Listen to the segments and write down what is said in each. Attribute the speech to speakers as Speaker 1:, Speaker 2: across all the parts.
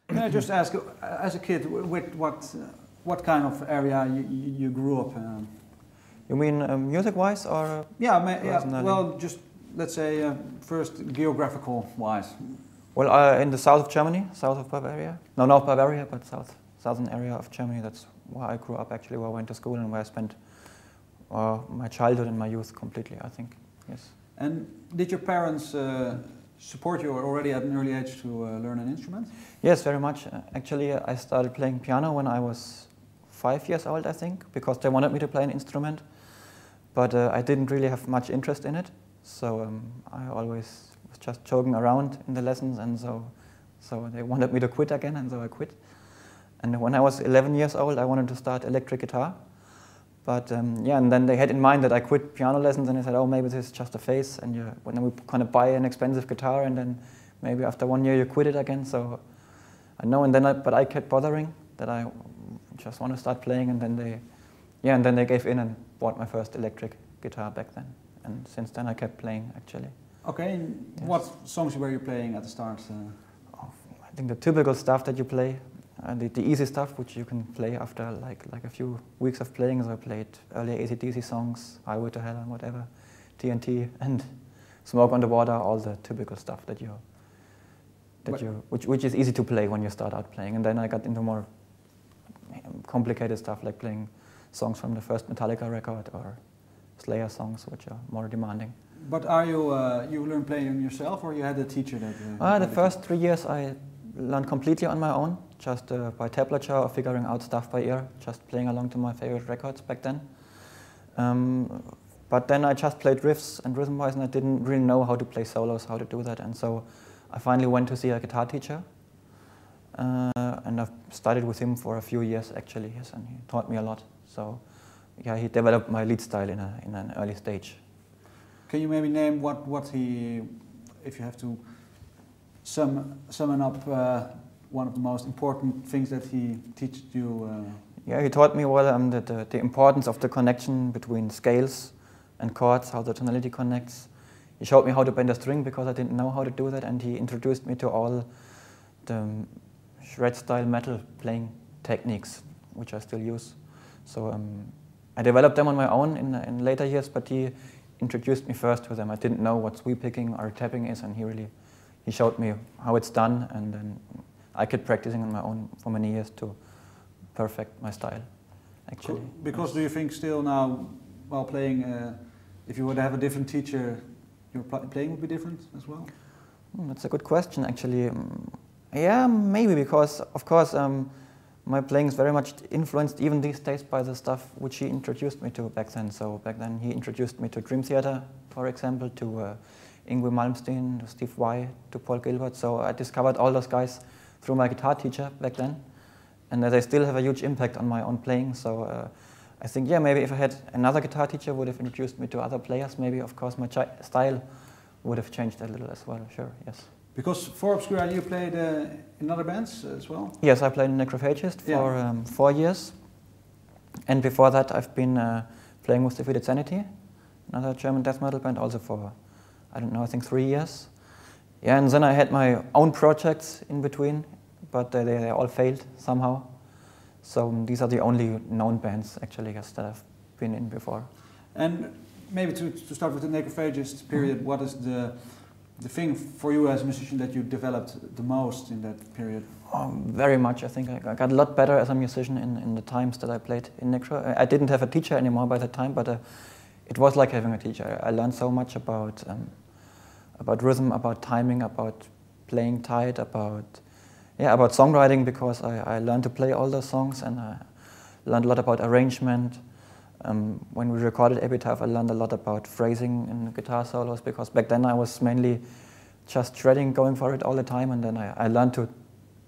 Speaker 1: Can I just ask, as a kid, with what kind of area you grew up in?
Speaker 2: You mean music-wise or
Speaker 1: yeah, well, just let's say first geographical-wise.
Speaker 2: Well, in the south of Germany, south of Bavaria. No, not Bavaria, but southern area of Germany. That's where I grew up, actually, where I went to school and where I spent my childhood and my youth completely, I think, yes.
Speaker 1: And did your parents support you already at an early age to learn an instrument?
Speaker 2: Yes, very much. Actually, I started playing piano when I was 5 years old, I think, because they wanted me to play an instrument. But I didn't really have much interest in it, so I always was just joking around in the lessons, and so they wanted me to quit again, and so I quit. And when I was 11 years old, I wanted to start electric guitar. But yeah, and then they had in mind that I quit piano lessons, and they said, oh, maybe this is just a phase, and then we kind of buy an expensive guitar, and then maybe after 1 year you quit it again. So I know, and then but I kept bothering that I just want to start playing, and then they gave in and bought my first electric guitar back then, and since then I kept playing, actually.
Speaker 1: Okay, and yes. What songs were you playing at the start?
Speaker 2: I think the typical stuff that you play. The easy stuff, which you can play after like a few weeks of playing. So I played early AC/DC songs, Highway to Hell and whatever, TNT and Smoke on the Water, all the typical stuff which is easy to play when you start out playing. And then I got into more complicated stuff, like playing songs from the first Metallica record or Slayer songs, which are more demanding.
Speaker 1: But are you learned playing yourself, or you had a teacher that?
Speaker 2: The first 3 years I learned completely on my own, just by tablature or figuring out stuff by ear, just playing along to my favorite records back then. But then I just played riffs and rhythm-wise, and I didn't really know how to play solos, how to do that, and so I finally went to see a guitar teacher, and I've studied with him for a few years, actually, yes, and he taught me a lot. So yeah, he developed my lead style in an early stage.
Speaker 1: Can you maybe name what he, if you have to sum up one of the most important things that he taught you?
Speaker 2: Yeah, he taught me well the importance of the connection between scales and chords, how the tonality connects. He showed me how to bend a string because I didn't know how to do that, and he introduced me to all the shred-style metal playing techniques, which I still use. So I developed them on my own in later years, but he introduced me first to them. I didn't know what sweep picking or tapping is, and he showed me how it's done, and then I kept practicing on my own for many years to perfect my style, actually.
Speaker 1: Cool. Because do you think still now, while playing, if you would have a different teacher, your playing would be different as well?
Speaker 2: That's a good question, actually. Yeah, maybe, because, of course, my playing is very much influenced, even these days, by the stuff which he introduced me to back then. So back then he introduced me to Dream Theater, for example, to Yngwie Malmsteen, to Steve Vai, to Paul Gilbert. So I discovered all those guys through my guitar teacher back then, and they still have a huge impact on my own playing. So I think, yeah, maybe if I had another guitar teacher would have introduced me to other players, maybe, of course, my style would have changed a little as well, sure, yes.
Speaker 1: Because for Obscura you played in other bands as well?
Speaker 2: Yes, I played in Necrophagist for 4 years, and before that I've been playing with Defeated Sanity, another German death metal band, also for, I don't know, I think 3 years. Yeah, and then I had my own projects in between, but they all failed somehow. So these are the only known bands, actually, that I've been in before. And
Speaker 1: maybe to start with the Necrophagist period, what is the thing for you as a musician that you developed the most in that period?
Speaker 2: Very much. I think I got a lot better as a musician in the times that I played in Necro. I didn't have a teacher anymore by that time, but it was like having a teacher. I learned so much about rhythm, about timing, about playing tight, about songwriting, because I learned to play all those songs, and I learned a lot about arrangement. When we recorded Epitaph, I learned a lot about phrasing in guitar solos, because back then I was mainly just shredding, going for it all the time, and then I learned to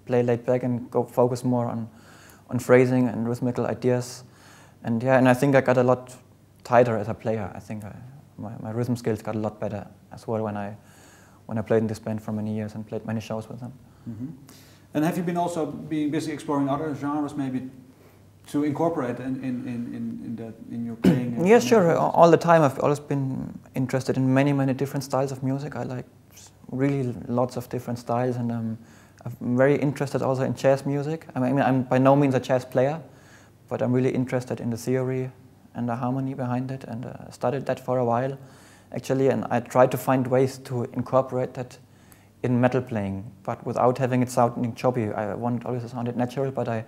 Speaker 2: play laid back and go focus more on phrasing and rhythmical ideas. And yeah, and I think I got a lot tighter as a player. I think my rhythm skills got a lot better as well when I played in this band for many years and played many shows with them.
Speaker 1: Mm-hmm. And have you been also being busy exploring other genres, maybe to incorporate in your playing?
Speaker 2: Yes, sure. All the time I've always been interested in many different styles of music. I like really lots of different styles, and I'm very interested also in jazz music. I mean, I'm by no means a jazz player, but I'm really interested in the theory and the harmony behind it, and studied that for a while, actually, and I tried to find ways to incorporate that in metal playing, but without having it sounding choppy. I want it always to sound natural, but I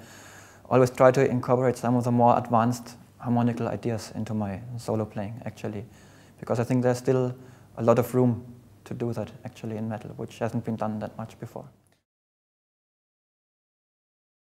Speaker 2: always try to incorporate some of the more advanced harmonical ideas into my solo playing, actually, because I think there's still a lot of room to do that, actually, in metal, which hasn't been done that much before.